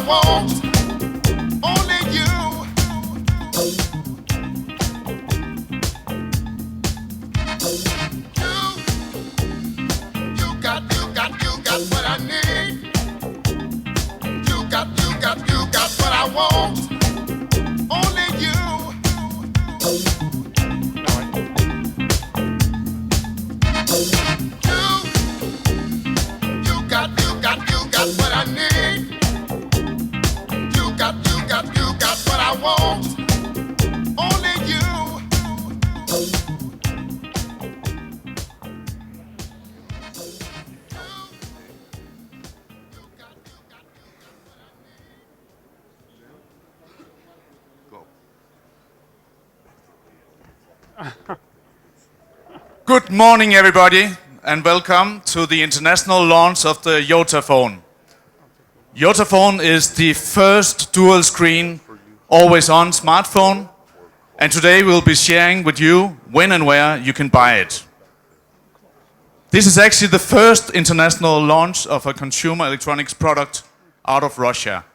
want, only you. You got what I need. You got what I want, only you. You got what I need. You got what I want, only you. Good morning, everybody, and welcome to the international launch of the YotaPhone. YotaPhone is the first dual-screen, always-on smartphone, and today we'll be sharing with you when and where you can buy it. This is actually the first international launch of a consumer electronics product out of Russia.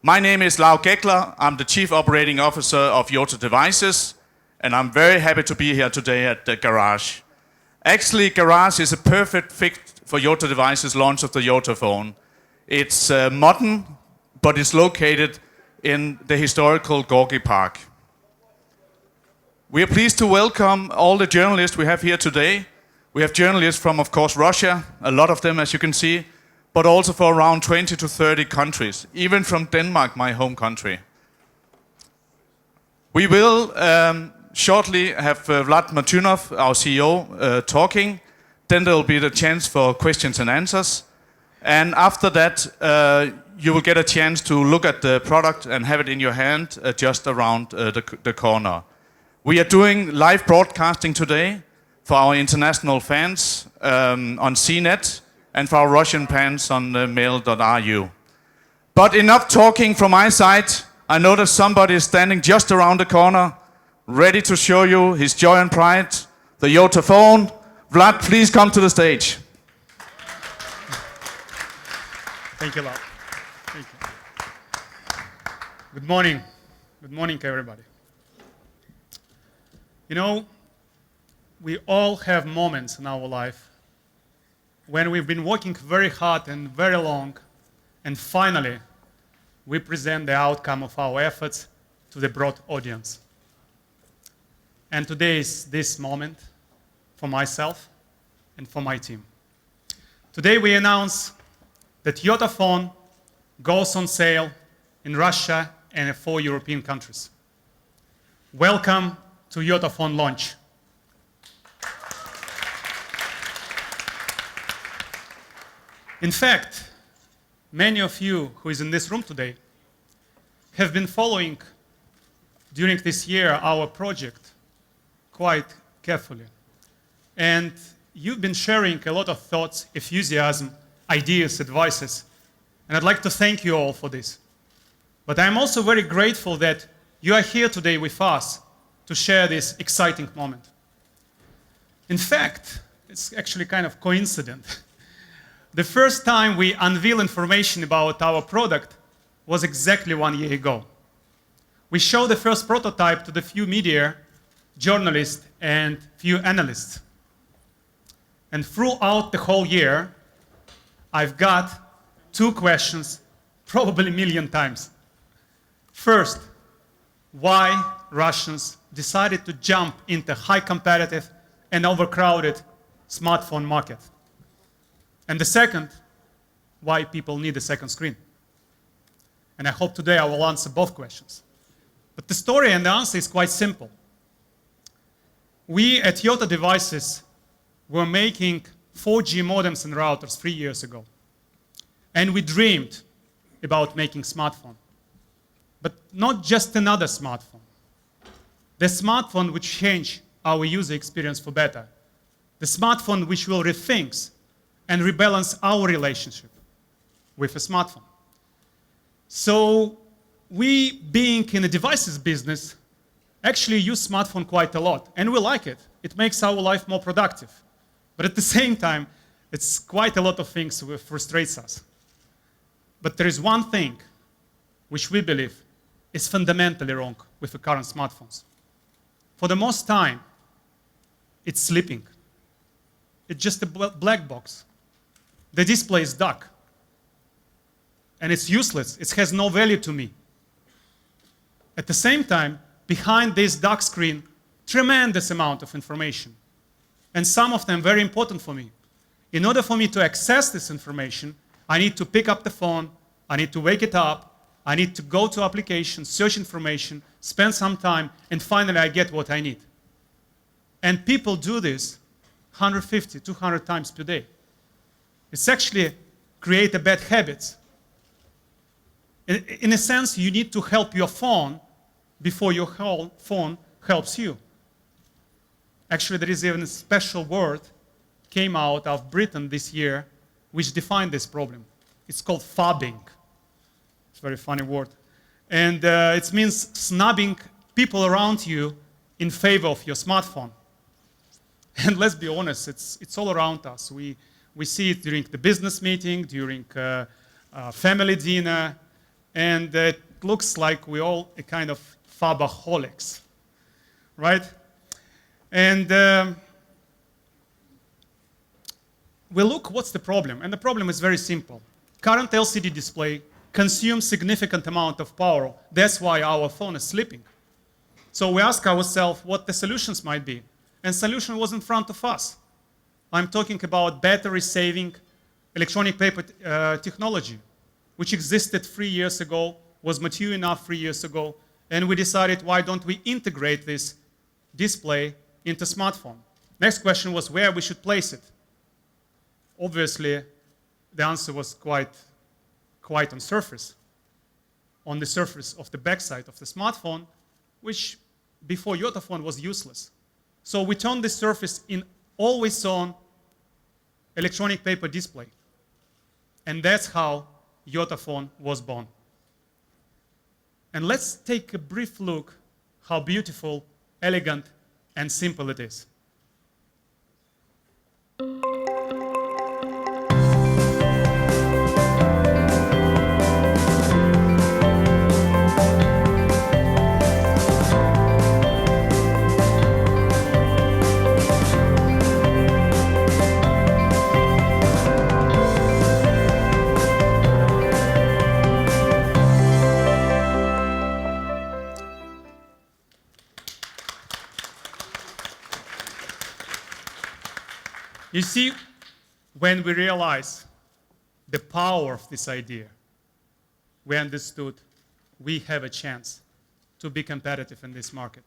My name is Lau Gekler. I'm the Chief Operating Officer of YotaDevices, and I'm very happy to be here today at the garage. Actually, garage is a perfect fit for YotaDevices' launch of the YotaPhone. It's modern, but it's located in the historical Gorky Park. We are pleased to welcome all the journalists we have here today. We have journalists from, of course, Russia, a lot of them, as you can see, but also for around 20 to 30 countries, even from Denmark, my home country. We will shortly have Vlad Martynov, our CEO, talking. Then there will be the chance for questions and answers. And after that, you will get a chance to look at the product and have it in your hand just around the corner. We are doing live broadcasting today for our international fans on CNET and for our Russian fans on mail.ru. But enough talking from my side. I know that somebody is standing just around the corner, ready to show you his joy and pride, the YotaPhone. Vlad, please come to the stage. Thank you, Lau. Thank you. Good morning. Good morning, everybody. You know, we all have moments in our life when we've been working very hard and very long, and finally, we present the outcome of our efforts to the broad audience. And today is this moment for myself and for my team. Today we announce that YotaPhone goes on sale in Russia and 4 European countries. Welcome to YotaPhone launch. In fact, many of you who is in this room today have been following during this year our project quite carefully. And you've been sharing a lot of thoughts, enthusiasm, ideas, advices. And I'd like to thank you all for this. But I'm also very grateful that you are here today with us to share this exciting moment. In fact, it's actually kind of coincident. The first time we unveiled information about our product was exactly 1 year ago. We showed the first prototype to the few media, journalists, and few analysts. And throughout the whole year, I've got 2 questions, probably a million times. First, why Russians decided to jump into high competitive and overcrowded smartphone market? And the second, why people need a second screen. And I hope today I will answer both questions. But the story and the answer is quite simple. We at YotaDevices were making 4G modems and routers 3 years ago. And we dreamed about making smartphone. But not just another smartphone. The smartphone which changed our user experience for better. The smartphone which will rethink and rebalance our relationship with a smartphone. So we, being in the devices business, actually use smartphone quite a lot, and we like it. It makes our life more productive. But at the same time, it's quite a lot of things that frustrates us. But there is one thing which we believe is fundamentally wrong with the current smartphones. For the most time, it's sleeping. It's just a black box. The display is dark. And it's useless. It has no value to me. At the same time, behind this dark screen, tremendous amount of information. And some of them very important for me. In order for me to access this information, I need to pick up the phone, I need to wake it up, I need to go to applications, search information, spend some time, and finally I get what I need. And people do this 150, 200 times per day. It's actually create a bad habits. In a sense, you need to help your phone before your whole phone helps you. Actually, there is even a special word came out of Britain this year which defined this problem. It's called phobbing. It's a very funny word. And it means snubbing people around you in favor of your smartphone. And let's be honest, it's all around us. We see it during the business meeting, during family dinner, and it looks like we're all a kind of phobaholics, right? And we look, what's the problem? And the problem is very simple. Current LCD display consumes significant amount of power. That's why our phone is sleeping. So we ask ourselves what the solutions might be. And solution was in front of us. I'm talking about battery-saving electronic paper technology, which existed 3 years ago, was mature enough 3 years ago, and we decided, why don't we integrate this display into smartphone? Next question was where we should place it. Obviously, the answer was quite on surface, on the surface of the backside of the smartphone, which before YotaPhone was useless. So we turned the surface in always-on electronic paper display. And that's how YotaPhone was born. And let's take a brief look how beautiful, elegant, and simple it is. You see, when we realized the power of this idea, we understood we have a chance to be competitive in this market.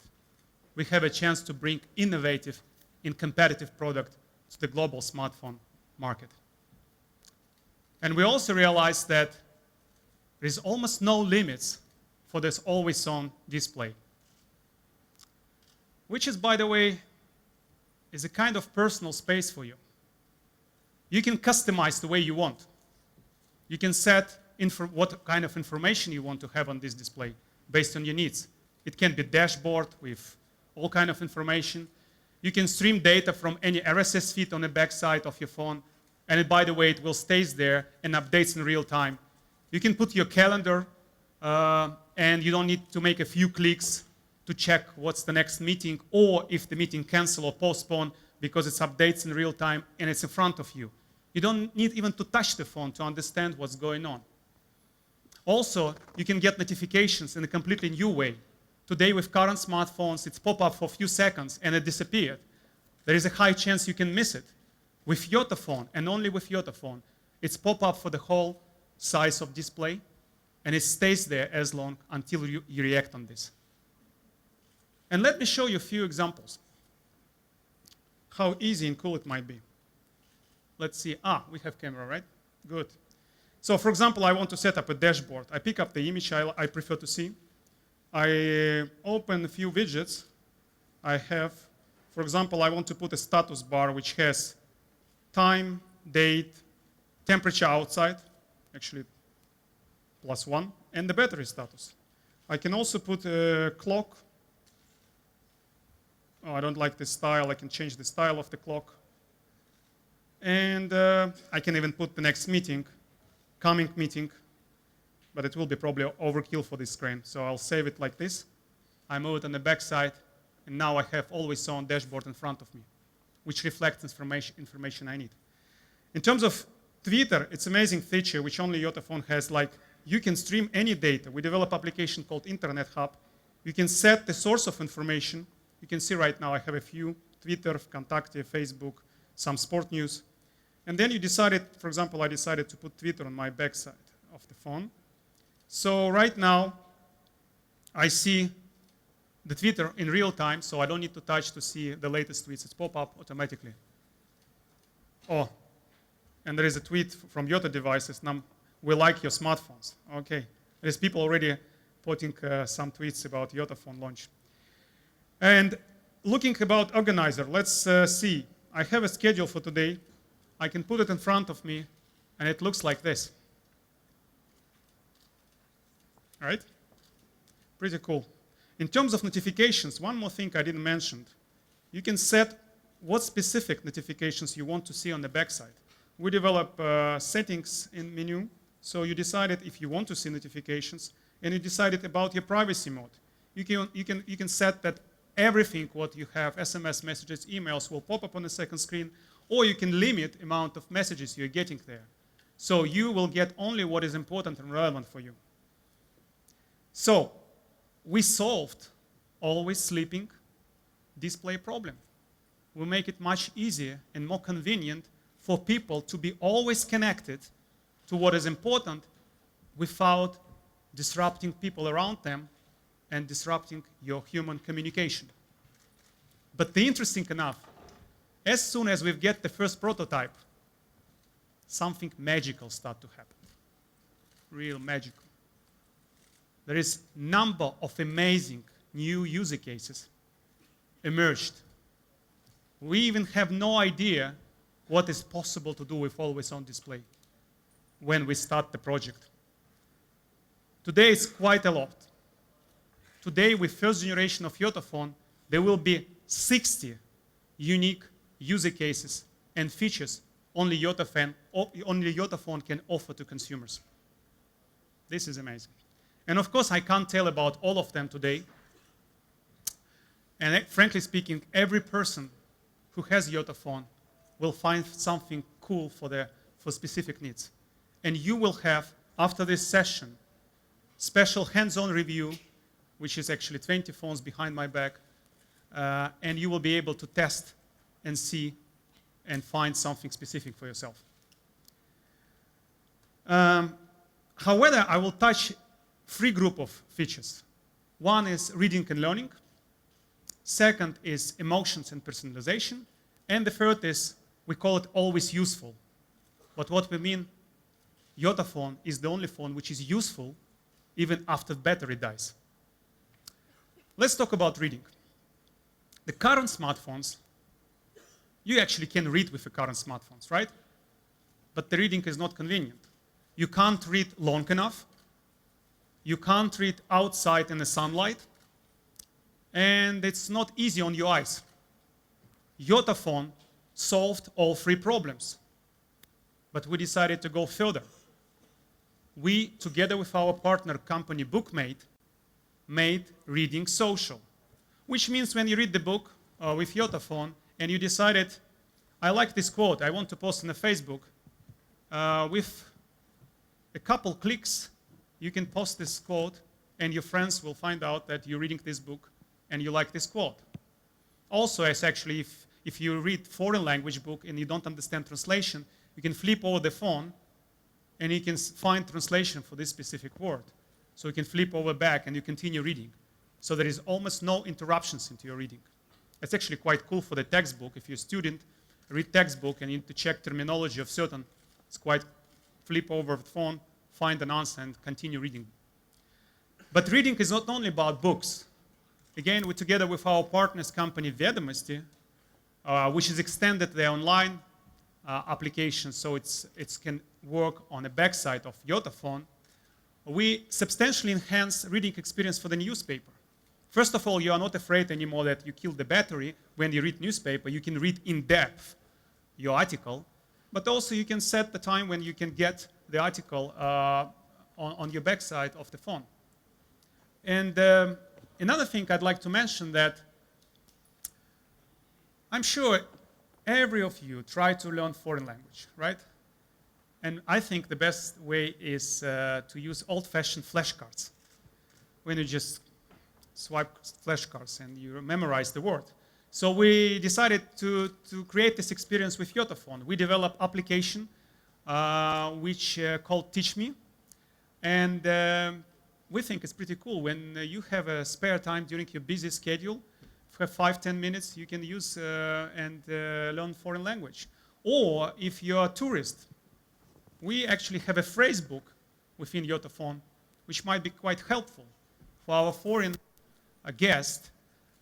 We have a chance to bring innovative and competitive product to the global smartphone market. And we also realized that there is almost no limits for this always-on display, which is, by the way, is a kind of personal space for you. You can customize the way you want. You can set what kind of information you want to have on this display based on your needs. It can be dashboard with all kind of information. You can stream data from any RSS feed on the backside of your phone, and by the way, it will stay there and updates in real time. You can put your calendar, and you don't need to make a few clicks to check what's the next meeting, or if the meeting cancel or postpone, because it's updates in real time and it's in front of you. You don't need even to touch the phone to understand what's going on. Also, you can get notifications in a completely new way. Today with current smartphones, it's pop up for a few seconds and it disappeared. There is a high chance you can miss it. With YotaPhone, and only with YotaPhone, it's pop up for the whole size of display, and it stays there as long until you react on this. And let me show you a few examples how easy and cool it might be. Let's see. We have camera, right? Good. So for example, I want to set up a dashboard. I pick up the image I prefer to see. I open a few widgets I have. For example, I want to put a status bar which has time, date, temperature outside, actually +1, and the battery status. I can also put a clock. I don't like this style. I can change the style of the clock. And I can even put the next meeting, coming meeting. but it will be probably overkill for this screen. So I'll save it like this. I move it on the back side, and now I have always on dashboard in front of me, which reflects information I need. In terms of Twitter, it's an amazing feature which only YotaPhone has. Like, you can stream any data. We develop an application called Internet Hub. You can set the source of information. You can see right now I have a few: Twitter, Contact, Facebook, some sport news. And then you decided, for example, I decided to put Twitter on my backside of the phone. So right now, I see the Twitter in real time, so I don't need to touch to see the latest tweets. It's pop up automatically. Oh, and there is a tweet from Yota devices. We like your smartphones. Okay, there's people already putting some tweets about YotaPhone launch. And looking about organizer, let's see. I have a schedule for today. I can put it in front of me, and it looks like this. All right? Pretty cool. In terms of notifications, one more thing I didn't mention. You can set what specific notifications you want to see on the backside. We develop settings in menu, so you decided if you want to see notifications, and you decided about your privacy mode. You can set that everything what you have, SMS messages, emails, will pop up on the second screen, or you can limit the amount of messages you're getting there. So you will get only what is important and relevant for you. So we solved always sleeping display problem. We make it much easier and more convenient for people to be always connected to what is important without disrupting people around them and disrupting your human communication. But the interesting enough, as soon as we get the first prototype, something magical start to happen. Real magical. There is number of amazing new user cases emerged. We even have no idea what is possible to do with always on display when we start the project. Today it's quite a lot. Today, with first generation of YotaPhone, there will be 60 unique user cases and features only YotaPhone can offer to consumers. This is amazing. And of course, I can't tell about all of them today. And frankly speaking, every person who has YotaPhone will find something cool for specific needs. And you will have, after this session, special hands-on review, which is actually 20 phones behind my back, and you will be able to test and see and find something specific for yourself. However, I will touch three groups of features. One is reading and learning. Second is emotions and personalization. And the third is, we call it always useful. But what we mean, YotaPhone is the only phone which is useful even after battery dies. Let's talk about reading. The current smartphones, you actually can read with the current smartphones, right? But the reading is not convenient. You can't read long enough. You can't read outside in the sunlight. And it's not easy on your eyes. YotaPhone solved all three problems. But we decided to go further. We, together with our partner company Bookmate, made reading social, which means when you read the book with YotaPhone and you decided, I like this quote, I want to post on the Facebook, with a couple clicks, you can post this quote and your friends will find out that you're reading this book and you like this quote. Also, as actually, if you read foreign language book and you don't understand translation, you can flip over the phone and you can find translation for this specific word. So you can flip over back and you continue reading. So there is almost no interruptions into your reading. It's actually quite cool for the textbook. If you're a student, read textbook and you need to check terminology of certain, it's quite flip over the phone, find an answer and continue reading. But reading is not only about books. Again, we're together with our partners company Vedomosti, which is extended their online application so it can work on the backside of YotaPhone. We substantially enhance reading experience for the newspaper. First of all, you are not afraid anymore that you kill the battery when you read newspaper. You can read in depth your article, but also you can set the time when you can get the article on your backside of the phone. And another thing I'd like to mention that I'm sure every of you try to learn foreign language, right? And I think the best way is to use old-fashioned flashcards, when you just swipe flashcards and you memorize the word. So we decided to create this experience with YotaPhone. We developed application which called Teach Me. And we think it's pretty cool. When you have a spare time during your busy schedule, for 5-10 minutes, you can use and learn foreign language. Or if you're a tourist, we actually have a phrase book within YotaPhone, which might be quite helpful for our foreign guest.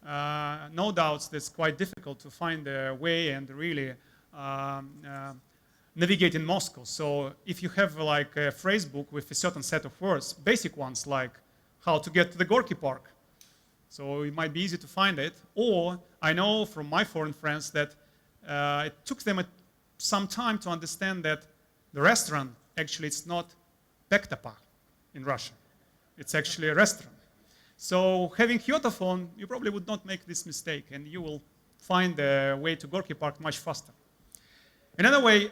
No doubts that's quite difficult to find a way and really navigate in Moscow. So if you have like a phrase book with a certain set of words, basic ones like how to get to the Gorky Park, so it might be easy to find it. Or I know from my foreign friends that it took them some time to understand that the restaurant, actually it's not Pektapa in Russian. It's actually a restaurant. So having YotaPhone, you probably would not make this mistake and you will find the way to Gorky Park much faster. Another way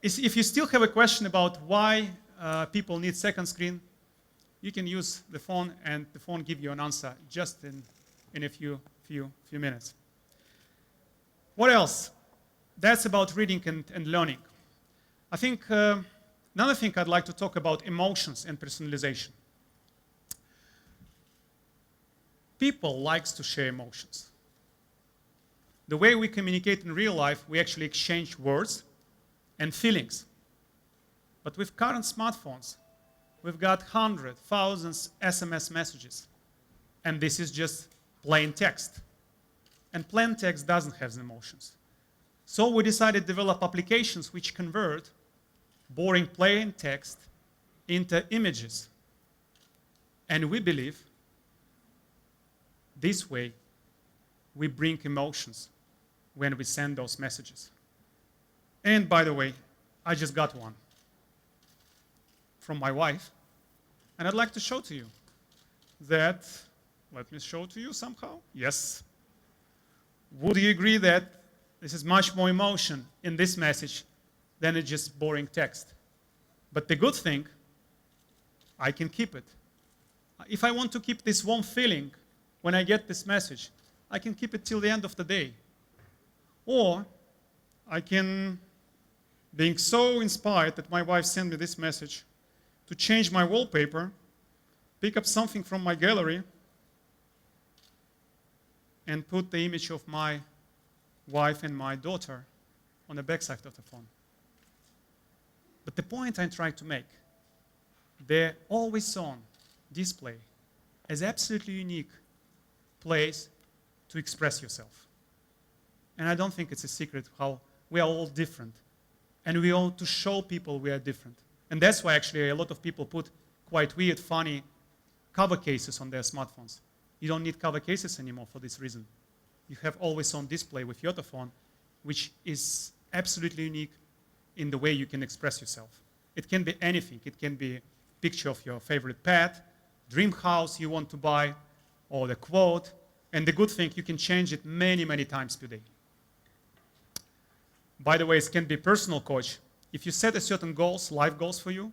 is if you still have a question about why people need second screen, you can use the phone and the phone give you an answer just in a few minutes. What else? That's about reading and learning. I think another thing I'd like to talk about emotions and personalization. People likes to share emotions. The way we communicate in real life, we actually exchange words and feelings. But with current smartphones, we've got hundreds, thousands SMS messages. And this is just plain text. And plain text doesn't have emotions. So we decided to develop applications which convert boring plain text into images. And we believe this way we bring emotions when we send those messages. And by the way, I just got one from my wife, and I'd like to show to you that, let me show to you somehow. Yes. Would you agree that this is much more emotion in this message than it's just boring text? But the good thing, I can keep it. If I want to keep this warm feeling when I get this message, I can keep it till the end of the day. Or I can, being so inspired that my wife sent me this message, to change my wallpaper, pick up something from my gallery, and put the image of my wife and my daughter on the backside of the phone. But the point I'm trying to make, the always-on display is absolutely unique place to express yourself. And I don't think it's a secret how we are all different. And we all to show people we are different. And that's why actually a lot of people put quite weird, funny cover cases on their smartphones. You don't need cover cases anymore for this reason. You have always on display with YotaPhone, which is absolutely unique in the way you can express yourself. It can be anything. It can be a picture of your favorite pet, dream house you want to buy, or the quote. And the good thing, you can change it many, many times per day. By the way, it can be personal coach. If you set a certain goals, life goals for you,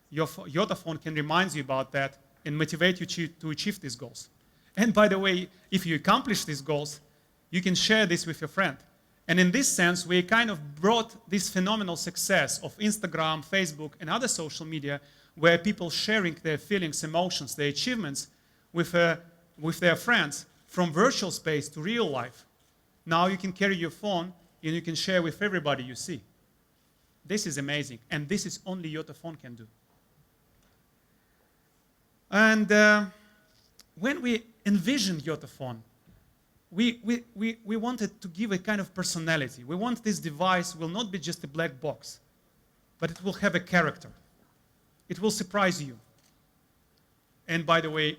your YotaPhone can remind you about that and motivate you to achieve these goals. And by the way, if you accomplish these goals, you can share this with your friend. And in this sense, we kind of brought this phenomenal success of Instagram, Facebook, and other social media where people sharing their feelings, emotions, their achievements with their friends from virtual space to real life. Now you can carry your phone and you can share with everybody you see. This is amazing, and this is only YotaPhone can do. And when we envisioned YotaPhone, we wanted to give a kind of personality. We want this device will not be just a black box, but it will have a character. It will surprise you. And by the way,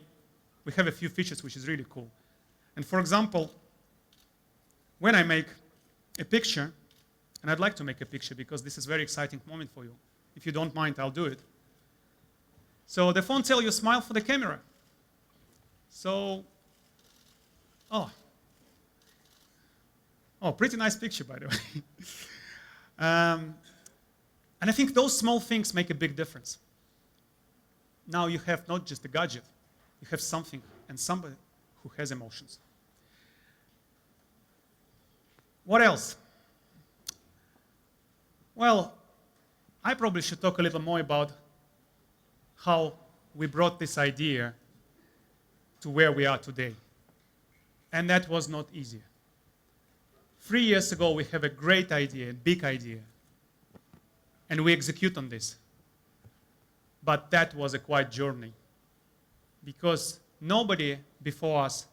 we have a few features which is really cool. And for example, when I make a picture, and I'd like to make a picture because this is a very exciting moment for you. If you don't mind, I'll do it. So the phone tells you smile for the camera. So, oh, pretty nice picture, by the way. And I think those small things make a big difference. Now you have not just a gadget, you have something and somebody who has emotions. What else? Well, I probably should talk a little more about how we brought this idea to where we are today. And that was not easy. 3 years ago, we have a great idea, a big idea, and we execute on this. But that was a quite journey because nobody before us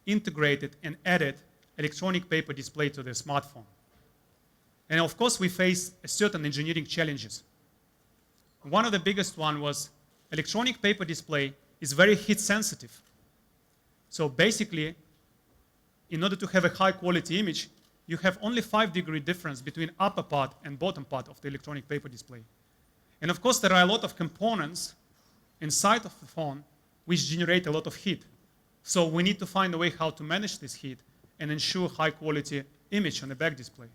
integrated and added electronic paper display to their smartphone. And of course, we face certain engineering challenges. One of the biggest one was electronic paper display is very heat sensitive. So basically, in order to have a high quality image, you have only 5-degree difference between upper part and bottom part of the electronic paper display. And of course, there are a lot of components inside of the phone which generate a lot of heat. So we need to find a way how to manage this heat and ensure high quality image on the back display.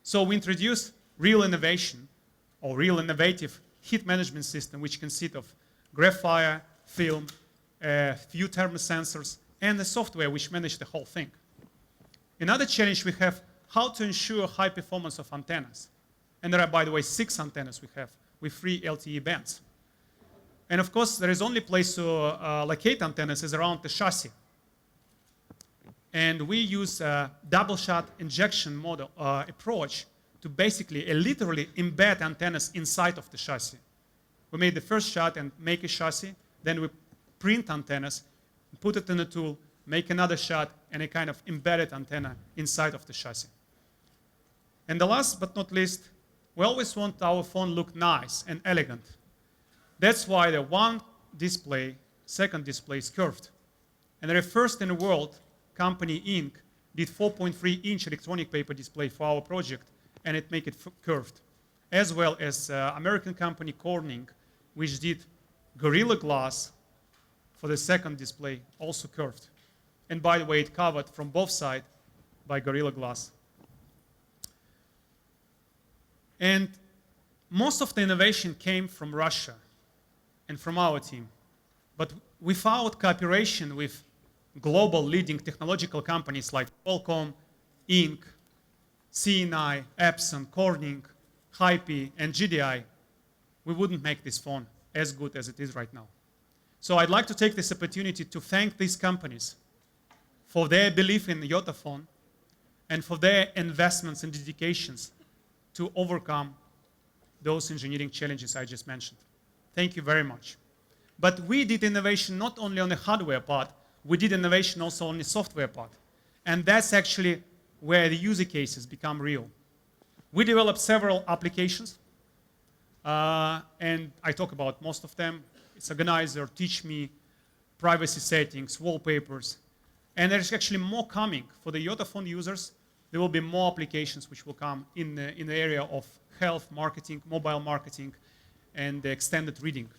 So we introduced real innovation or real innovative heat management system which consists of graphite, film, a few thermosensors, and the software which manage the whole thing. Another challenge we have how to ensure high performance of antennas. And there are, by the way, 6 antennas we have with 3 LTE bands. And of course, there is only place to locate antennas is around the chassis. And we use a double shot injection model approach to basically literally embed antennas inside of the chassis. We made the first shot and make a chassis, then we print antennas, put it in a tool, make another shot, and a kind of embedded antenna inside of the chassis. And the last but not least, we always want our phone look nice and elegant. That's why the one display, second display is curved. And the first in the world, company Inc. did 4.3-inch electronic paper display for our project, and it make it curved. As well as American company Corning, which did Gorilla Glass for the second display, also curved. And by the way, it covered from both sides by Gorilla Glass. And most of the innovation came from Russia and from our team. But without cooperation with global leading technological companies like Qualcomm, Inc., CNI, Epson, Corning, HiPi, and GDI, we wouldn't make this phone as good as it is right now. So I'd like to take this opportunity to thank these companies for their belief in YotaPhone and for their investments and dedications to overcome those engineering challenges I just mentioned. Thank you very much. But we did innovation not only on the hardware part, we did innovation also on the software part. And that's actually where the user cases become real. We developed several applications, and I talk about most of them. It's Organizer, Teach Me, privacy settings, wallpapers. And there's actually more coming. For the YotaPhone users, there will be more applications which will come in the area of health marketing, mobile marketing, and extended reading.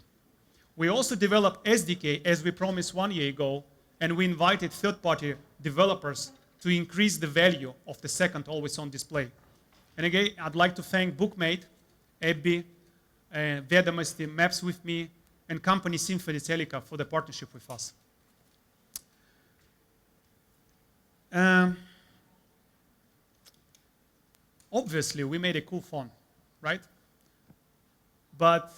We also developed SDK, as we promised 1 year ago, and we invited third-party developers to increase the value of the second always-on display. And again, I'd like to thank Bookmate, Ebbi, Vedomosti, Maps with Me, and company Symphony Telica for the partnership with us. Obviously, we made a cool phone, right? But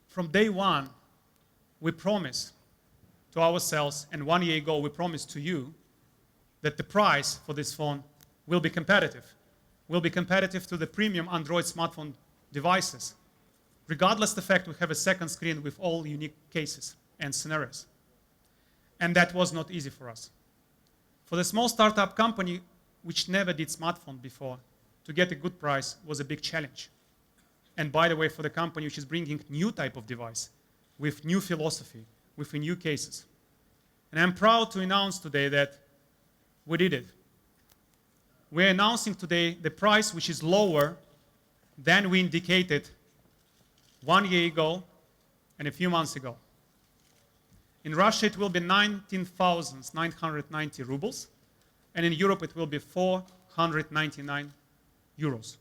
from day one, we promised to ourselves, and 1 year ago, we promised to you that the price for this phone will be competitive. Will be competitive to the premium Android smartphone devices, regardless the fact we have a second screen with all unique cases and scenarios. And that was not easy for us. For the small startup company, which never did smartphone before, to get a good price was a big challenge. And by the way, for the company which is bringing new type of device, with new philosophy, with new cases. And I'm proud to announce today that we did it. We're announcing today the price which is lower than we indicated 1 year ago and a few months ago. In Russia, it will be 19,990 rubles, and in Europe, it will be 499 euros.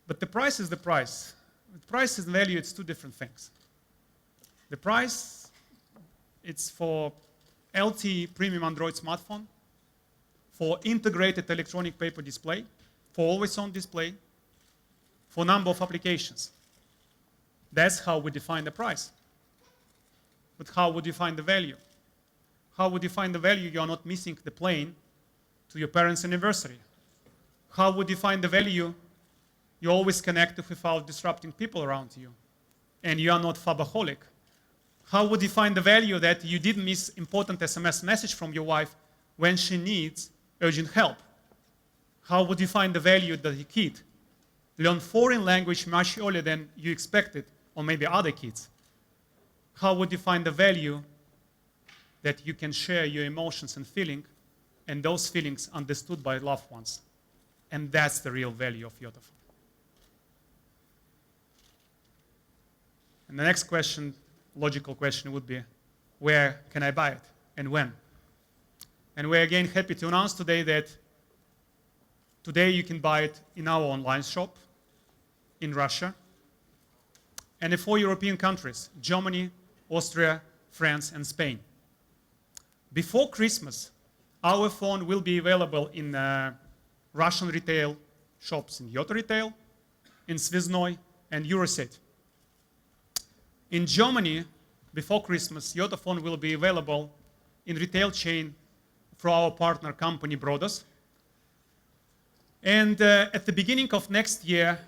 But the price is the price. The price and value, it's two different things. The price, it's for LTE premium Android smartphone, for integrated electronic paper display, for always-on display, for number of applications. That's how we define the price. But how would you find the value? How would you find the value you are not missing the plane to your parents' anniversary? How would you find the value you always connected without disrupting people around you? And you are not fabaholic. How would you find the value that you didn't miss important SMS message from your wife when she needs urgent help? How would you find the value that your kid learned foreign language much earlier than you expected, or maybe other kids? How would you find the value that you can share your emotions and feelings, and those feelings understood by loved ones? And that's the real value of YotaPhone. And the next question, logical question, would be, where can I buy it and when? And we're again happy to announce today that today you can buy it in our online shop in Russia and in 4 European countries, Germany, Austria, France, and Spain. Before Christmas, our phone will be available in Russian retail shops in Yota Retail, in Svyaznoy, and Euroset. In Germany, before Christmas, YotaPhone will be available in retail chain through our partner company Brodos. And at the beginning of next year,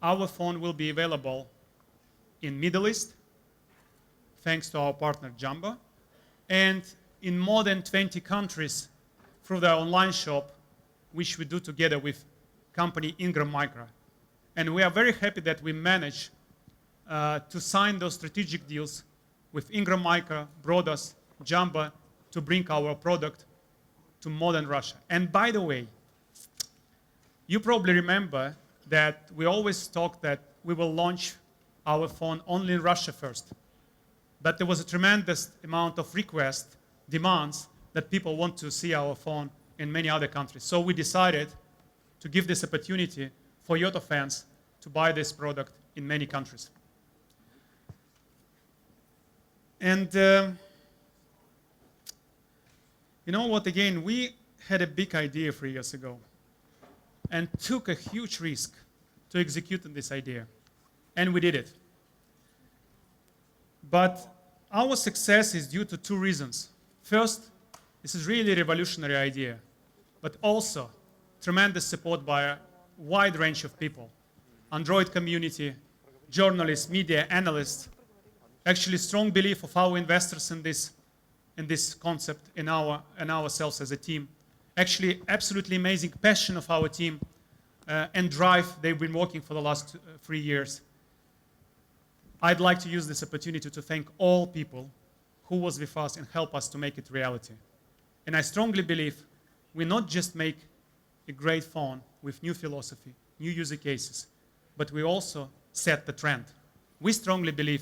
our phone will be available in Middle East, thanks to our partner Jumbo, and in more than 20 countries through their online shop, which we do together with company Ingram Micro. And we are very happy that we managed to sign those strategic deals with Ingram Micro, Brodos, Jumbo, to bring our product to modern Russia. And by the way, you probably remember that we always talked that we will launch our phone only in Russia first. But there was a tremendous amount of requests, demands, that people want to see our phone in many other countries. So we decided to give this opportunity for Yota fans to buy this product in many countries. And you know what, again, we had a big idea 3 years ago and took a huge risk to execute on this idea. And we did it. But our success is due to 2 reasons. First, this is really a revolutionary idea, but also tremendous support by a wide range of people. Android community, journalists, media, analysts, actually strong belief of our investors in this concept, in ourselves as a team. Actually, absolutely amazing passion of our team and drive they've been working for the last 3 years. I'd like to use this opportunity to thank all people who was with us and help us to make it reality. And I strongly believe we not just make a great phone with new philosophy, new user cases, but we also set the trend. We strongly believe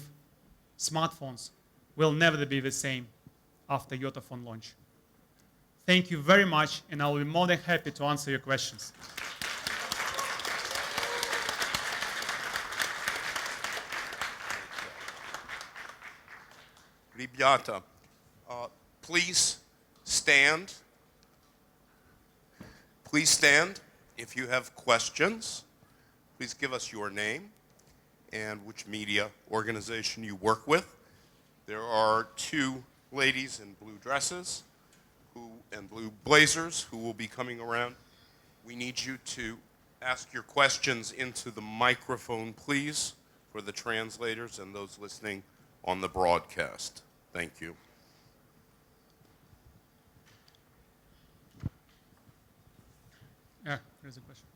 smartphones will never be the same after YotaPhone launch. Thank you very much, and I'll be more than happy to answer your questions. Ребята, please stand. Please stand. If you have questions, please give us your name and which media organization you work with. There are 2 ladies in blue dresses and blue blazers who will be coming around. We need you to ask your questions into the microphone, please, for the translators and those listening on the broadcast. Thank you. Yeah, there's a question.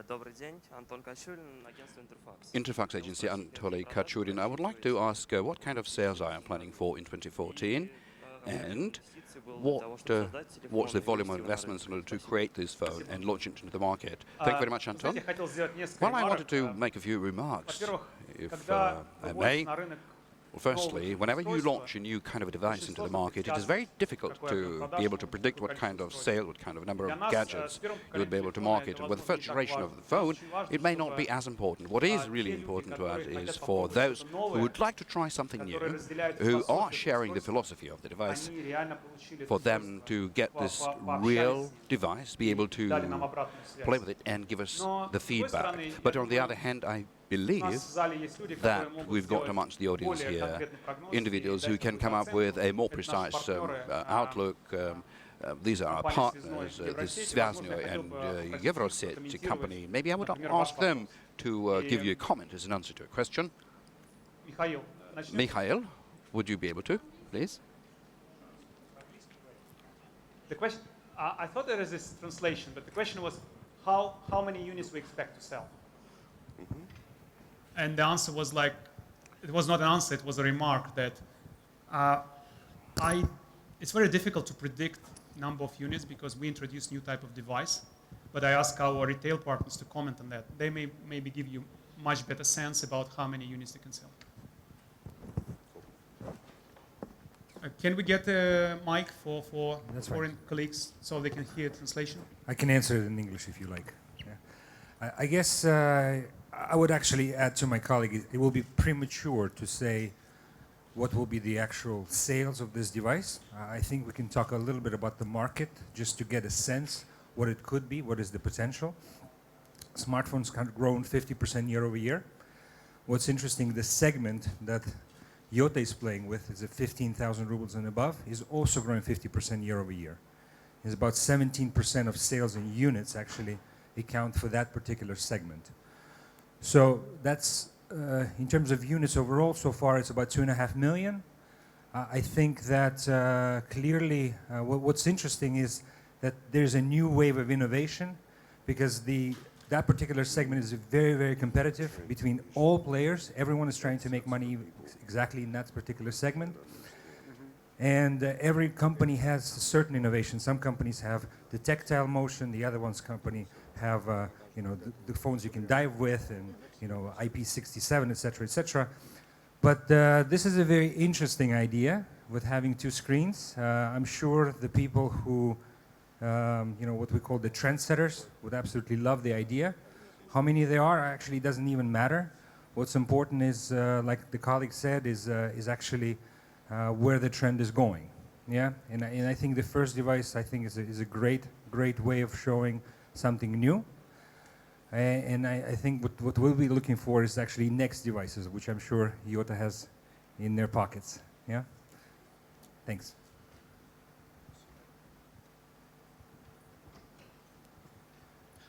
Добрый день, Антон Качурин, агентство Interfax. Interfax agency Anatoly Kachurin. I would like to ask what kind of sales are you planning for in 2014? And what's the volume of investments in order to create this phone and launch it into the market? Thank you very much, Anton. Well, I wanted to make a few remarks, if I may. Well, firstly, whenever you launch a new kind of a device into the market, it is very difficult to be able to predict what kind of sale, what kind of number of gadgets you would be able to market. And with the first generation of the phone, it may not be as important. What is really important to us is for those who would like to try something new, who are sharing the philosophy of the device, for them to get this real device, be able to play with it and give us the feedback. But on the other hand, I believe that we've got amongst the audience here individuals who can come up with a more precise outlook. These are our partners, this Svyaznoy and Euroset company. Maybe I would ask them to give you a comment as an answer to a question. Mikhail, would you be able to, please? The question, I thought there is this translation, but the question was how many units we expect to sell. And the answer was like, it was not an answer, it was a remark that it's very difficult to predict number of units because we introduce new type of device. But I ask our retail partners to comment on that. They may maybe give you much better sense about how many units they can sell. Can we get a mic for foreign colleagues so they can hear translation? I can answer it in English if you like. Yeah. I guess I would actually add to my colleague, it will be premature to say what will be the actual sales of this device. I think we can talk a little bit about the market just to get a sense what it could be, what is the potential. Smartphones have grown 50% year over year. What's interesting, the segment that Yota is playing with is at 15,000 rubles and above, is also growing 50% year over year. It's about 17% of sales in units actually account for that particular segment. So that's, in terms of units overall, so far it's about 2.5 million. I think that clearly what's interesting is that there's a new wave of innovation because that particular segment is very, very competitive between all players. Everyone is trying to make money exactly in that particular segment. And every company has certain innovation. Some companies have the tactile motion, the other one's company have the phones you can dive with, and IP67, etc., etc. But this is a very interesting idea with having two screens. I'm sure the people who, what we call the trendsetters, would absolutely love the idea. How many there are actually doesn't even matter. What's important is, like the colleague said, is actually where the trend is going. Yeah, and I think the first device is a great way of showing something new. And I think what we'll be looking for is actually next devices, which I'm sure Yota has in their pockets. Yeah. Thanks.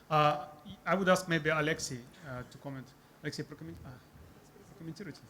I would ask maybe Alexei to comment. Alexei, прокомментируйте.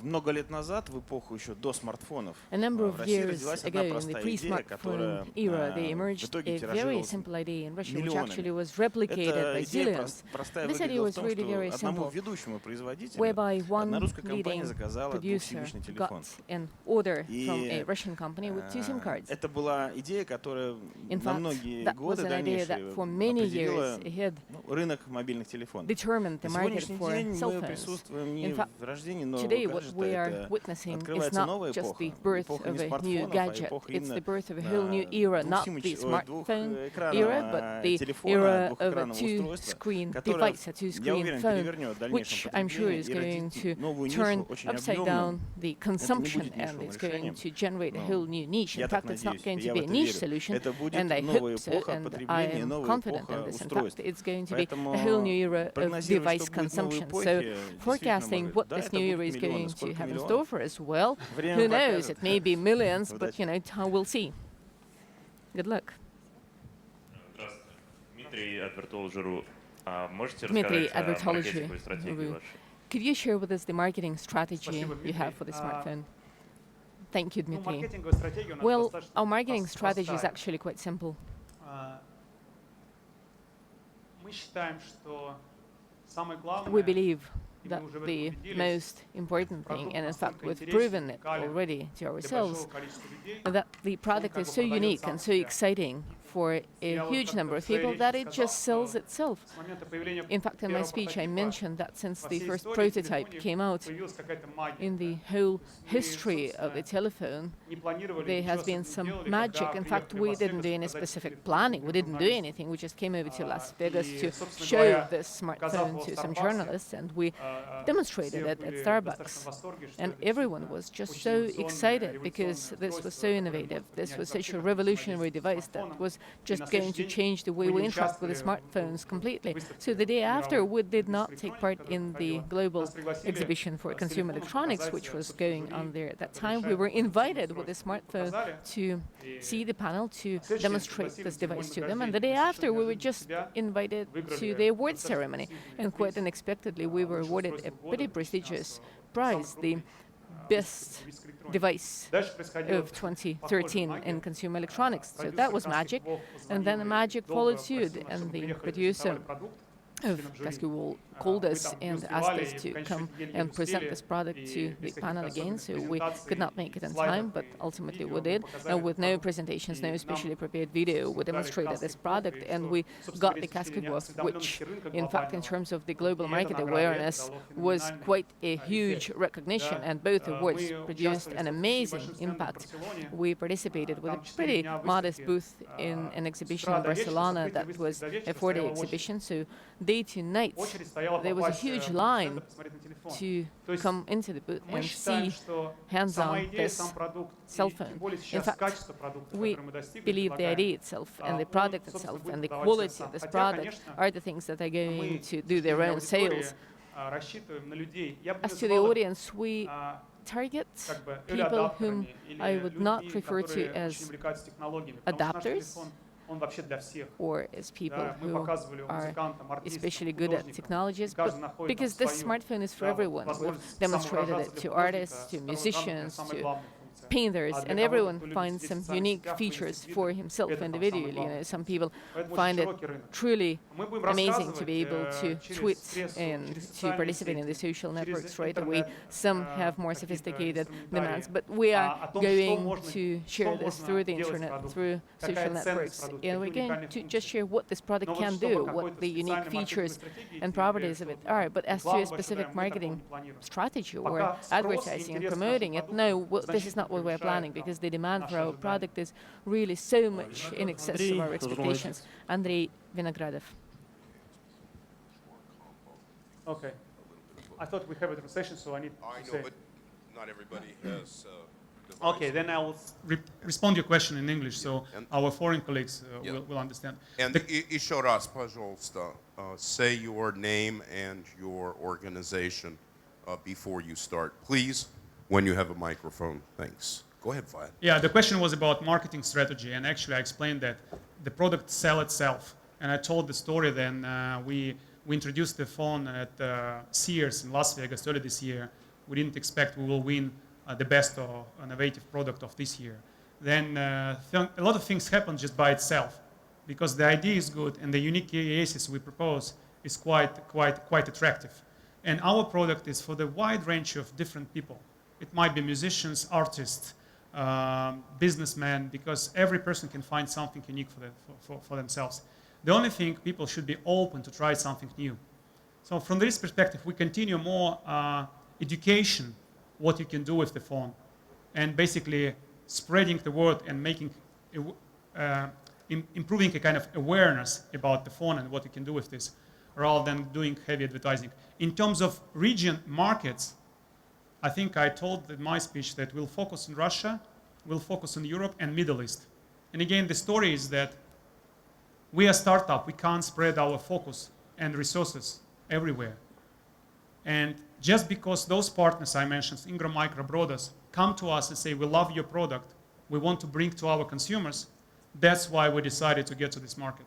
Много лет назад, в эпоху еще до смартфонов, A number в of России years родилась ago, одна in the простая идея, которая pre-smartphone era, there в emerged итоге a very тиражировалась simple idea in Russia, which миллионами. actually was replicated by Эта идея zillions. простая This idea выглядела в was том, really very что одному simple, ведущему производителю whereby одна one русская компания leading заказала producer двухсимичный телефон. got an order И from a Russian company with two SIM cards. это была идея, которая In на fact, многие that was годы an idea дальнейшие that for many определила years ahead рынок мобильных телефонов. determined the На market сегодняшний for день cell мы phones. присутствуем не In fact, в рождении нового today what гаджета, we are это witnessing is открывается not новая just эпоха, the birth эпоха of не a new смартфонов, а gadget, эпоха it's the именно birth of a whole new era, not the smartphone era, but the era of a two-screen device, a two-screen phone, which I'm sure is going to turn upside down the consumption and it's going to generate a whole new niche. In fact, it's not going to be a niche solution, and I hope so, and I am confident in this. In fact, it's going to be a whole new era of device consumption. So forecasting what this new era is going to have in store for us, well, who knows? It may be millions, but we'll see. Good luck. Дмитрий Advertology.ru. Можете Dmitry, рассказать о Advertology. маркетинговой стратегии вашей? Could you share with us the marketing strategy you have for the smartphone? Thank you, Dmitry. Well, our marketing strategy is actually quite simple. We believe that the most important thing, and in fact we've proven it already to ourselves, that the product is so unique and so exciting for a huge number of people that it just sells itself. In fact, in my speech I mentioned that since the first prototype came out, in the whole history of the telephone, there has been some magic. In fact, we didn't do any specific planning. We didn't do anything. We just came over to Las Vegas to show this smartphone to some journalists, and we demonstrated it at Starbucks. And everyone was just so excited because this was so innovative. This was such a revolutionary device that was just going to change the way we interact with the smartphones completely. So the day after, we did not take part in the global exhibition for consumer electronics, which was going on there at that time. We were invited with the smartphone to see the panel, to demonstrate this device to them. And the day after, we were just invited to the awards ceremony. And quite unexpectedly, we were awarded a pretty prestigious prize, the best device of 2013 in consumer electronics. So that was magic. And then the magic followed suit, and the producer of Cascade called us and asked us to come and present this product to the panel again. So we could not make it in time, but ultimately we did. And with no presentations, no specially prepared video, we demonstrated this product, and we got the Cascade, which, in fact, in terms of the global market awareness, was quite a huge recognition, and both awards produced an amazing impact. We participated with a pretty modest booth in an exhibition in Barcelona that was a 4-day exhibition. So day to night, there was a huge line to come into the booth and see hands-on this cell phone. In fact, we believe the idea itself and the product itself and the quality of this product are the things that are going to do their own sales. As to the audience, we target people whom I would not refer to as adapters or as people who are especially good at technologies, but because this smartphone is for everyone. We've demonstrated it to artists, to musicians, to painters, and everyone finds some unique features for himself individually. You know, some people find it truly amazing to be able to tweet and to participate in the social networks right away. Some have more sophisticated demands, but we are going to share this through the internet, through social networks, and we're going to just share what this product can do, what the unique features and properties of it are. But as to a specific marketing strategy or advertising and promoting it, no, this is not what we're planning, because the demand for our product is really so much in excess of our expectations. Andrei Vinogradov. Okay. I thought we have a translation, so I need to say. But not everybody has. Okay, then I will respond to your question in English, so our foreign colleagues will understand. And еще раз, пожалуйста, say your name and your organization before you start, please, when you have a microphone. Thanks. Go ahead, Vlad. Yeah, the question was about marketing strategy, and actually I explained that the product sells itself. And I told the story then we introduced the phone at Sears in Las Vegas early this year. We didn't expect we will win the best or innovative product of this year. Then a lot of things happen just by itself, because the idea is good and the unique cases we propose is quite attractive. And our product is for the wide range of different people. It might be musicians, artists, businessmen, because every person can find something unique for themselves. The only thing, people should be open to try something new. So from this perspective, we continue more education, what you can do with the phone, and basically spreading the word and making, improving a kind of awareness about the phone and what you can do with this, rather than doing heavy advertising. In terms of region markets, I think I told in my speech that we'll focus on Russia, we'll focus on Europe and Middle East. And again, the story is that we are a startup, we can't spread our focus and resources everywhere. And just because those partners I mentioned, Ingram Micro Brothers, come to us and say, we love your product, we want to bring to our consumers, that's why we decided to get to this market.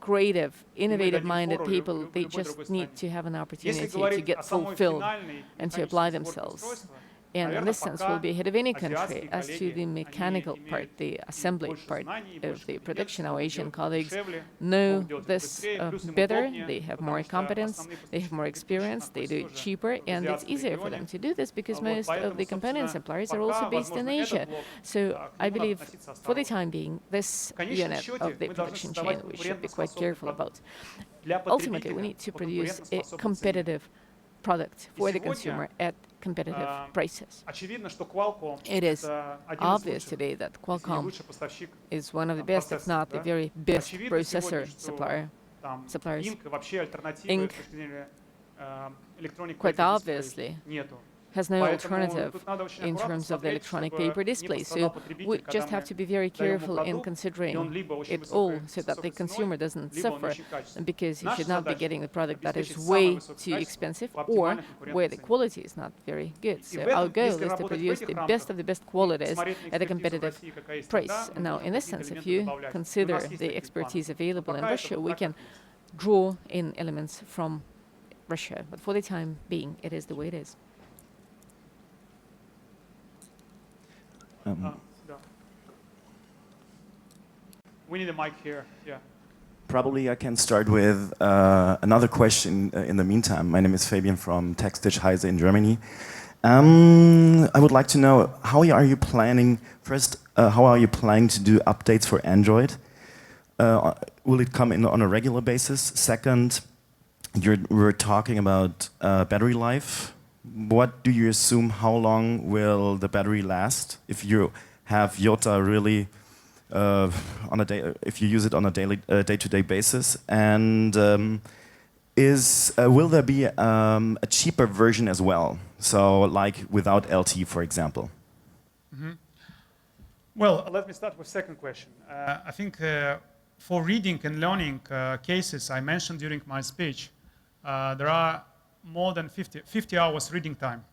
creative, innovative-minded people, they just need to have an opportunity to get fulfilled and to apply themselves. and in this sense will be ahead of any country. As to the mechanical part, the assembly part of the production, our Asian colleagues know this better. They have more competence, they have more experience, they do it cheaper, and it's easier for them to do this because most of the component suppliers are also based in Asia. So I believe for the time being, this unit of the production chain we should be quite careful about. Ultimately, we need to produce a competitive product for the consumer at competitive prices. It is obvious today that Qualcomm is one of the best, if not the very best processor suppliers. Ink, quite obviously, has no alternative in terms of the electronic paper display. So we just have to be very careful in considering it all so that the consumer doesn't suffer, because he should not be getting the product that is way too expensive or where the quality is not very good. So our goal is to produce the best of the best qualities at a competitive price. Now, in this sense, if you consider the expertise available in Russia, we can draw in elements from Russia. But for the time being, it is the way it is. We need a mic here. Yeah. Probably I can start with another question in the meantime. My name is Fabian from Textich Heise in Germany. I would like to know, how are you planning to do updates for Android? Will it come in on a regular basis? Second, we're talking about battery life. What do you assume, how long will the battery last if you have Yota really if you use it on a day-to-day basis? And will there be a cheaper version as well? So like without LTE, for example? Mm-hmm. Well, let me start with the second question. I think for reading and learning cases I mentioned during my speech, there are more than 50 hours reading time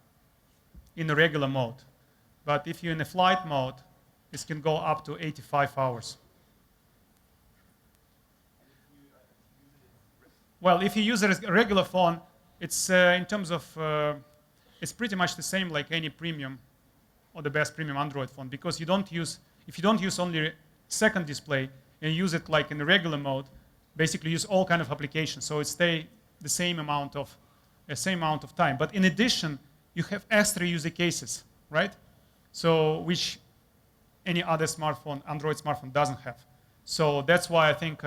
in the regular mode. But if you're in a flight mode, this can go up to 85 hours. Well, if you use a regular phone, it's in terms of, it's pretty much the same like any premium or the best premium Android phone, because if you don't use only second display and use it like in the regular mode, basically use all kind of applications, so it stays the same amount of time. But in addition, you have extra user cases, right? So which any other smartphone, Android smartphone, doesn't have. So that's why I think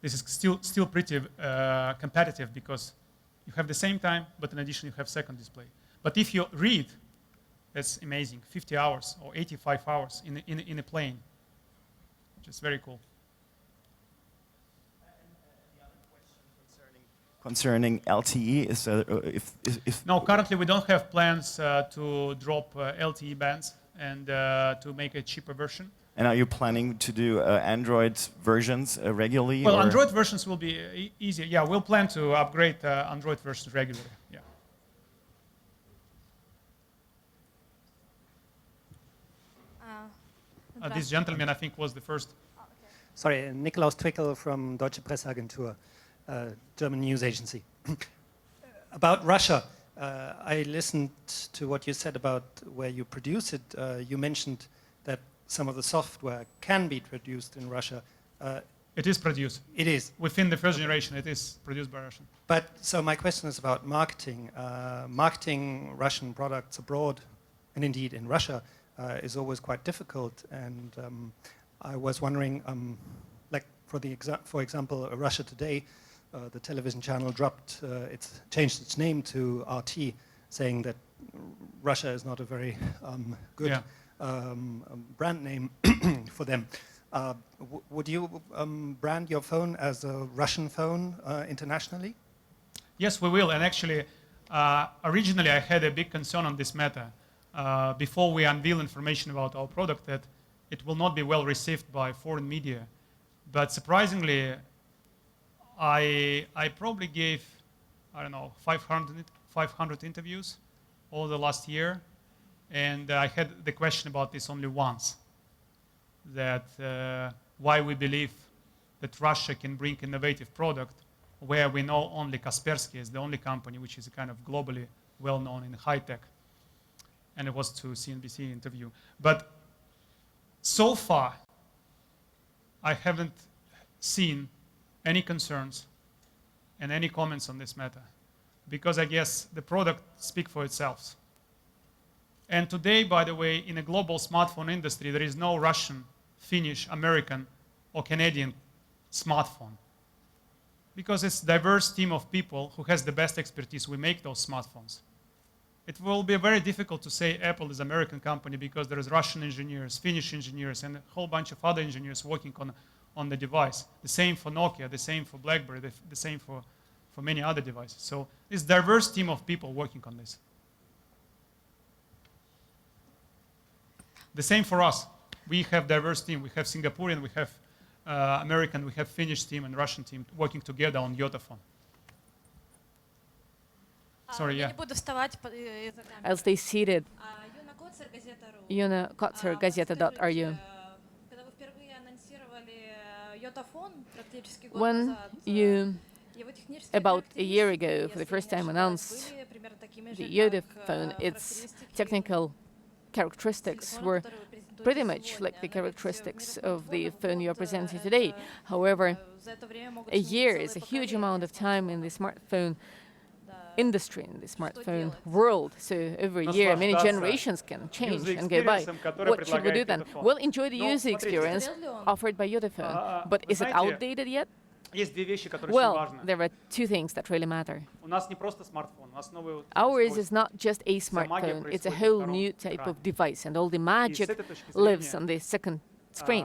this is still pretty competitive, because you have the same time, but in addition you have second display. But if you read, that's amazing, 50 hours or 85 hours in a plane, which is very cool. Concerning LTE, is if no, currently we don't have plans to drop LTE bands and to make a cheaper version. And are you planning to do Android versions regularly? Well, Android versions will be easier. Yeah, we'll plan to upgrade Android versions regularly. Yeah. This gentleman, I think, was the first. Oh, okay. Sorry, Nikolaus Twickel from Deutsche Presseagentur. German news agency. About Russia, I listened to what you said about where you produce it. You mentioned that some of the software can be produced in Russia. It is produced. It is. Within the first generation, it is produced by Russia. But so my question is about marketing. Marketing Russian products abroad, and indeed in Russia, is always quite difficult. And I was wondering, like for example, Russia Today, the television channel changed its name to RT, saying that Russia is not a very good brand name for them. Would you brand your phone as a Russian phone internationally? Yes, we will. And actually, originally I had a big concern on this matter. Before we unveil information about our product, that it will not be well received by foreign media. But surprisingly, I probably gave, I don't know, 500 interviews all the last year. And I had the question about this only once, that why we believe that Russia can bring innovative product where we know only Kaspersky is the only company which is kind of globally well known in high tech. And it was to CNBC interview. But so far, I haven't seen any concerns and any comments on this matter, because I guess the product speaks for itself. And today, by the way, in a global smartphone industry, there is no Russian, Finnish, American, or Canadian smartphone, because it's a diverse team of people who has the best expertise. We make those smartphones. It will be very difficult to say Apple is an American company, because there is Russian engineers, Finnish engineers, and a whole bunch of other engineers working on the device. The same for Nokia, the same for BlackBerry, the same for many other devices. So it's a diverse team of people working on this. The same for us. We have diverse team. We have Singaporean, we have American, we have Finnish team and Russian team working together on YotaPhone. Sorry, yeah. I'll stay seated. Yuna Kotzer, Gazeta.ru. When you, about a year ago, for the first time announced the YotaPhone, its technical characteristics were pretty much like the characteristics of the phone you're presenting today. However, a year is a huge amount of time in the smartphone industry, in the smartphone world. So every year, many generations can change and go by. What should we do then? Well, enjoy the user experience offered by YotaPhone. But is it outdated yet? Well, there are two things that really matter. Ours is not just a smartphone, it's a whole new type of device, and all the magic lives on the second screen.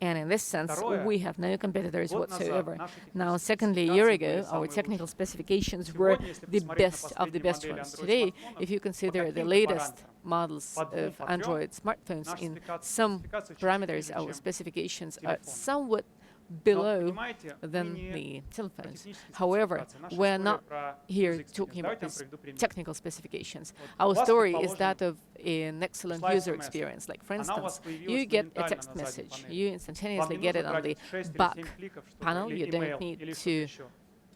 And in this sense, we have no competitors whatsoever. Now, secondly, a year ago, our technical specifications were the best of the best ones. Today, if you consider the latest models of Android smartphones, in some parameters, our specifications are somewhat below than the telephones. However, we're not here talking about these technical specifications. Our story is that of an excellent user experience. Like, for instance, you get a text message. You instantaneously get it on the back panel. You don't need to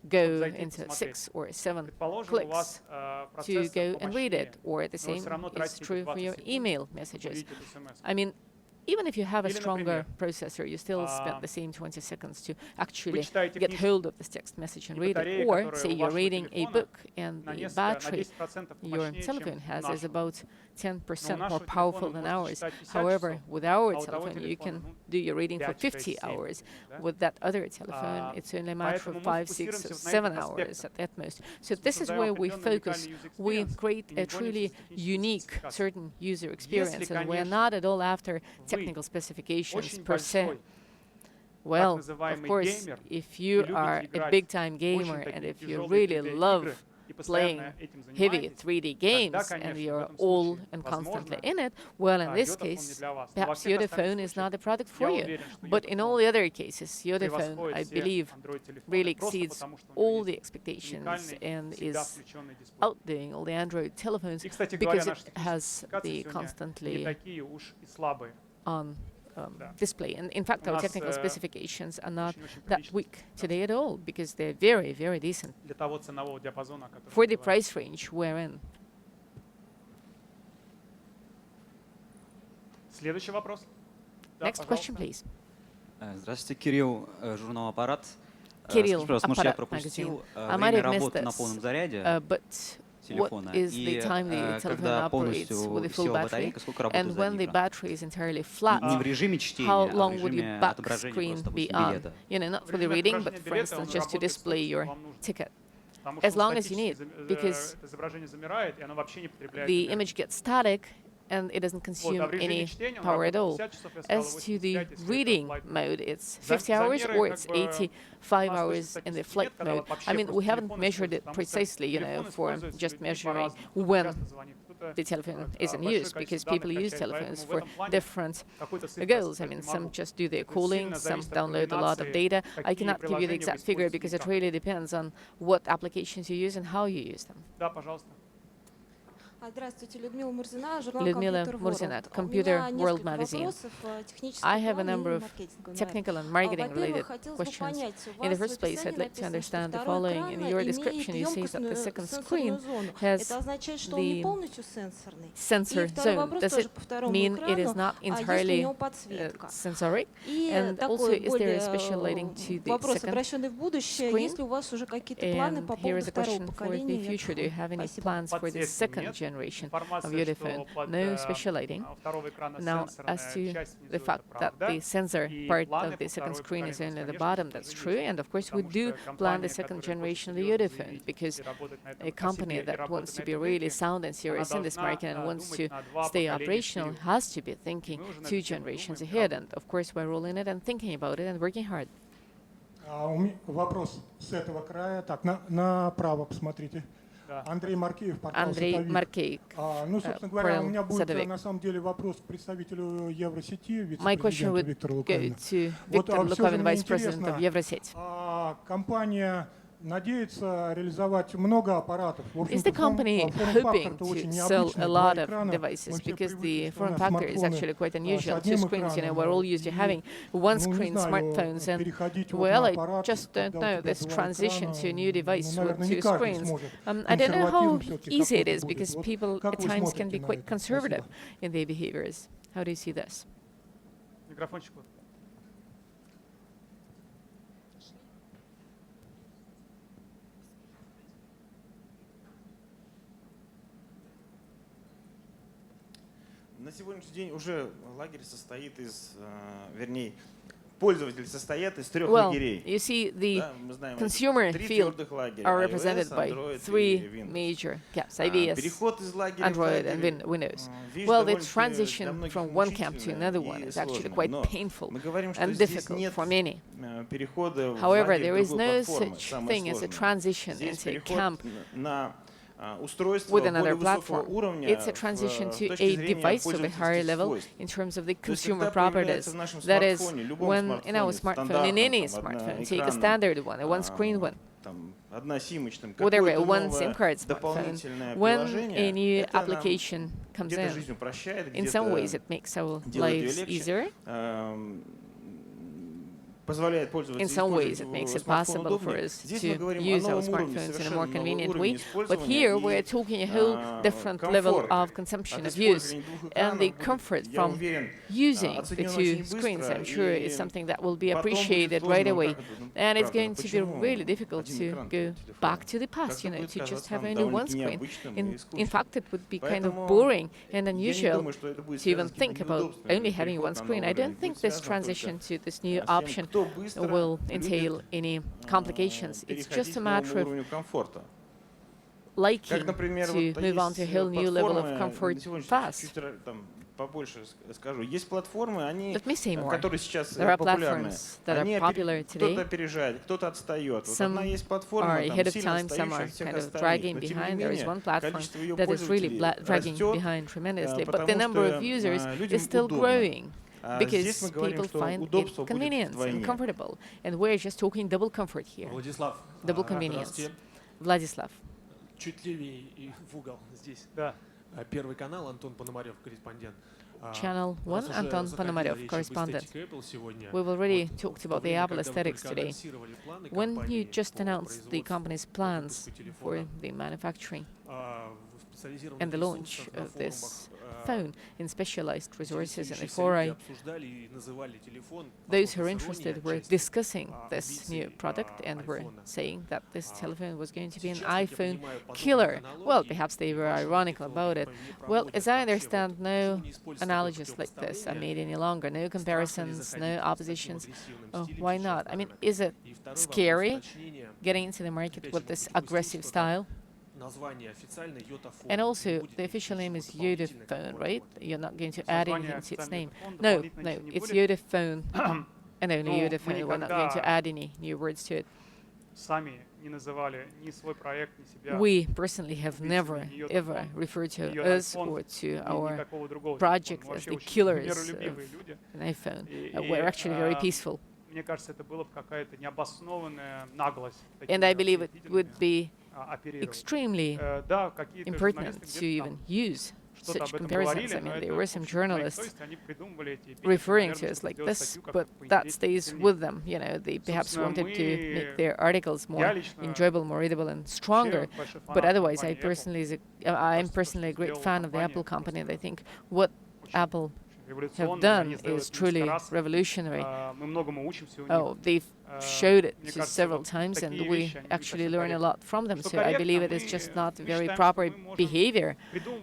go into 6 or 7 clicks to go and read it. Or the same is true for your email messages. I mean, even if you have a stronger processor, you still spend the same 20 seconds to actually get hold of this text message and read it. Or, say you're reading a book and the battery your telephone has is about 10% more powerful than ours. However, with our telephone, you can do your reading for 50 hours. With that other telephone, it's only a matter of 5, 6, or 7 hours at most. So this is where we focus. We create a truly unique, certain user experience, and we're not at all after technical specifications per se. Well, of course, if you are a big-time gamer and if you really love playing heavy 3D games and you're all and constantly in it, well, in this case, perhaps YotaPhone is not a product for you. But in all the other cases, YotaPhone, I believe, really exceeds all the expectations and is outdoing all the Android telephones because it has the constantly on display. And in fact, our technical specifications are not that weak today at all, because they're very, very decent for the price range we're in. Next question, please. Здравствуйте, Кирилл, журнал «Аппарат». Кирилл, Скажите, пожалуйста, может, я Аппарат пропустил время время работы на полном заряде телефона, и когда полностью села батарейка, сколько работает задний экран? Не в режиме чтения, how а в long would режиме your back отображения screen просто, be допустим, on? билета. You know, not for the reading, but for instance, just to display your ticket. As long as you need, because the image gets static and it doesn't consume any power at all. As to the reading mode, it's 50 hours or it's 85 hours in the flight mode. I mean, we haven't measured it precisely, you know, for just measuring when the telephone is in use, because people use telephones for different goals. I mean, some just do their calling, some download a lot of data. I cannot give you the exact figure because it really depends on what applications you use and how you use them. Людмила Мурзина, Computer World Magazine. I have a number of technical and marketing-related questions. In the first place, I'd like to understand the following. In your description, you say that the second screen has the sensor zone. Does it mean it is not entirely sensoric? And also, is there a special lighting to the second screen? And here is a question for the future. Do you have any plans for the second generation of YotaPhone? No special lighting. Now, as to the fact that the sensor part of the second screen is only at the bottom, that's true. And of course, we do plan the second generation of the YotaPhone, because a company that wants to be really sound and serious in this market and wants to stay operational has to be thinking 2 generations ahead. And of course, we're rolling it and thinking about it and working hard. Вопрос с этого края. Так, направо посмотрите. Андрей Маркеев, портал «Сотовик». Ну, собственно говоря, у меня будет на самом деле вопрос к представителю Евросети, вице-президенту Виктору Лукавину. Вот все же мне интересно, компания надеется реализовать много аппаратов. Is the company hoping to sell a lot of devices? Because the form factor is actually quite unusual. 2 screens, we're all used to having one-screen smartphones. And, well, I just don't know this transition to a new device with 2 screens. I don't know how easy it is, because people at times can be quite conservative in their behaviors. How do you see this? На сегодняшний день уже лагерь состоит из, вернее, пользователи состоят из 3 лагерей. You see, the consumer field are represented by 3 major camps: iOS, Android, and Windows. Well, the transition from one camp to another one is actually quite painful and difficult for many. However, there is no such thing as a transition into a camp with another platform. It's a transition to a device of a higher level in terms of the consumer properties. That is, when in our smartphone, in any smartphone, take a standard one, a one-screen one, whatever, a one SIM card smartphone, when a new application comes in some ways it makes our lives easier. In some ways, it makes it possible for us to use our smartphones in a more convenient way. But here, we're talking a whole different level of consumption of use. And the comfort from using the 2 screens, I'm sure, is something that will be appreciated right away. And it's going to be really difficult to go back to the past, to just have only one screen. In fact, it would be kind of boring and unusual to even think about only having one screen. I don't think this transition to this new option will entail any complications. It's just a matter of liking to move on to a whole new level of comfort fast. Let me say more. There are platforms that are popular today. Some are ahead of time, some are kind of dragging behind. There is one platform that is really dragging behind tremendously, but the number of users is still growing, because people find it convenient and comfortable. And we're just talking double comfort here. Double convenience. Vladislav. Чуть левее и в угол здесь. Да. Первый канал, Антон Пономарев, корреспондент. Channel 1, Anton Ponomarev, correspondent. We've already talked about the Apple aesthetics today. When you just announced the company's plans for the manufacturing and the launch of this phone in specialized resources in the forum, those who are interested were discussing this new product and were saying that this telephone was going to be an iPhone killer. Well, perhaps they were ironical about it. Well, as I understand, no analogies like this are made any longer, no comparisons, no oppositions. Oh, why not? I mean, is it scary getting into the market with this aggressive style? And also, the official name is YotaPhone, right? You're not going to add anything to its name. No, it's YotaPhone, and only YotaPhone. We're not going to add any new words to it. We personally have never, ever referred to us or to our project as the killers of an iPhone. We're actually very peaceful. And I believe it would be extremely impertinent to even use such comparisons. I mean, there were some journalists referring to us like this, but that stays with them. You know, they perhaps wanted to make their articles more enjoyable, more readable, and stronger. But otherwise, I'm personally a great fan of the Apple company, and I think what Apple have done is truly revolutionary. Oh, they've showed it several times, and we actually learn a lot from them. So I believe it is just not very proper behavior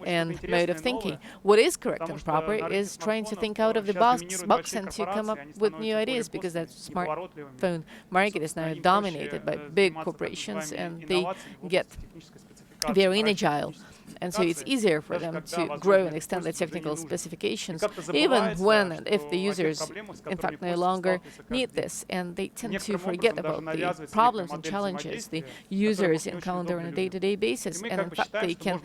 and mode of thinking. What is correct and proper is trying to think out of the box and to come up with new ideas, because that smartphone market is now dominated by big corporations, and they get very agile. And so it's easier for them to grow and extend their technical specifications, even when and if the users, in fact, no longer need this. And they tend to forget about the problems and challenges the users encounter on a day-to-day basis. And in fact, they can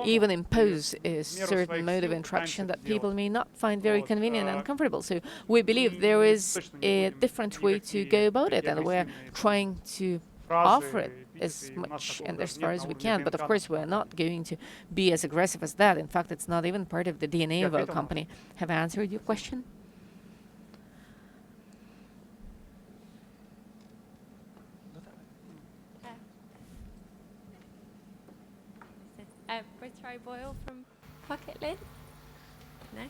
even impose a certain mode of interaction that people may not find very convenient and comfortable. So we believe there is a different way to go about it, and we're trying to offer it as much and as far as we can. But of course, we're not going to be as aggressive as that. In fact, it's not even part of the DNA of our company. Have I answered your question? Britt Boyle from Pocket Lint. No?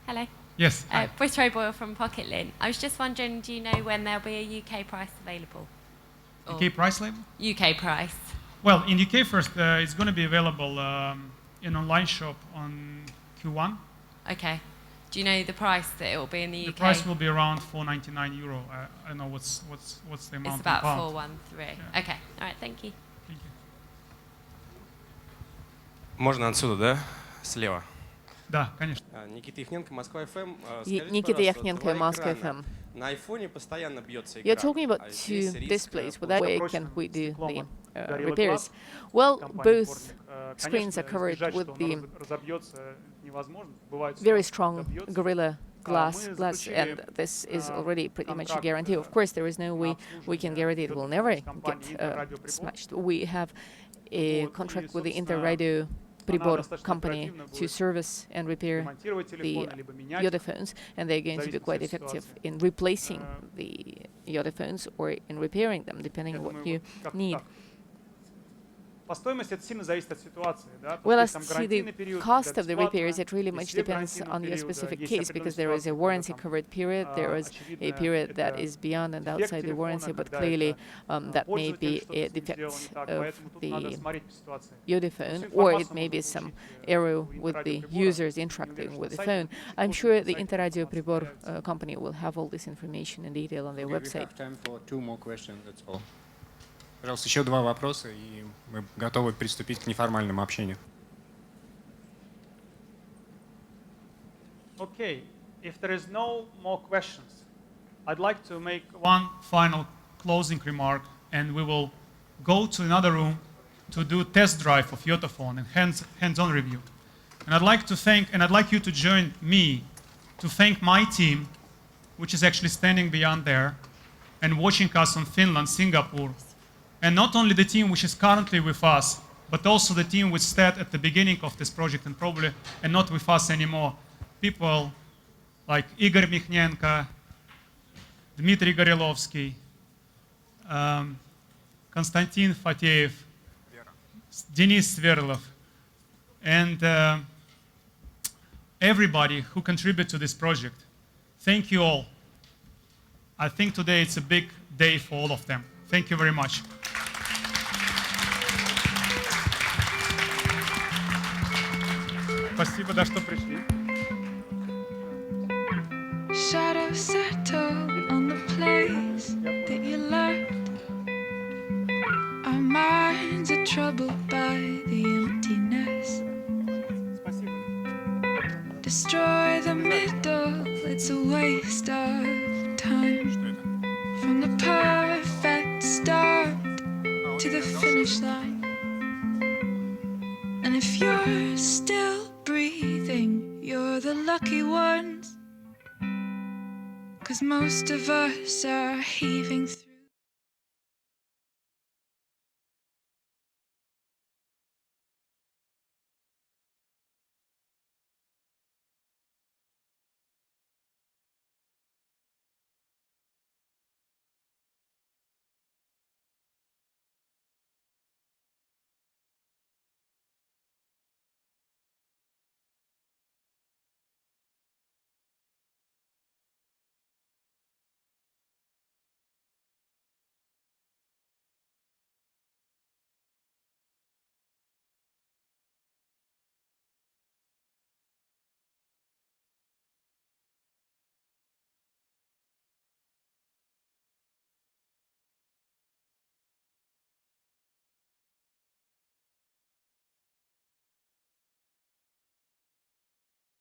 Hello. Yes. Britt Boyle from Pocket Lint. I was just wondering, do you know when there'll be a UK price available? UK price label? UK price. Well, in UK first, it's going to be available in online shop on Q1. Okay. Do you know the price that it will be in the UK? The price will be around €499. I don't know what's the amount. It's about 413. Yeah. Okay. All right. Thank you. Thank you. Можно отсюда, да? Слева. Да, конечно. Никита Яхненко, Москва ФМ. Никита Яхненко, Moscow FM. На айфоне постоянно бьется экран. You're talking about two displays. With that way, can we do the repairs? Well, both screens are covered with the very strong Gorilla Glass, and this is already pretty much a guarantee. Of course, there is no way we can guarantee it will never get smashed. We have a contract with the Interradio Pribor company to service and repair the YotaPhones, and they're going to be quite effective in replacing the YotaPhones or in repairing them, depending on what you need. Well, as to the cost of the repairs, it really much depends on your specific case, because there is a warranty-covered period, there is a period that is beyond and outside the warranty, but clearly that may be a defect of the YotaPhone, or it may be some error with the users interacting with the phone. I'm sure the Interradio Pribor company will have all this information in detail on their website. We have time for 2 more questions, that's all. Пожалуйста, еще 2 вопроса, и мы готовы приступить к неформальному общению. Okay, if there is no more questions, I'd like to make one final closing remark, and we will go to another room to do test drive of YotaPhone and hands-on review. And I'd like you to join me to thank my team, which is actually standing beyond there and watching us on Finland, Singapore. And not only the team which is currently with us, but also the team which started at the beginning of this project and not with us anymore. People like Igor Mikhnenko, Dmitry Gorilovsky, Konstantin Fateev, Denis Sverlov, and everybody who contributed to this project. Thank you all. I think today it's a big day for all of them. Thank you very much. Спасибо, да, что пришли. Shadows settle on the place that you left. Our minds are troubled by the emptiness. Destroy the middle, it's a waste of time. From the perfect start to the finish line. And if you're still breathing, you're the lucky ones. 'Cause 'cause most of us are heaving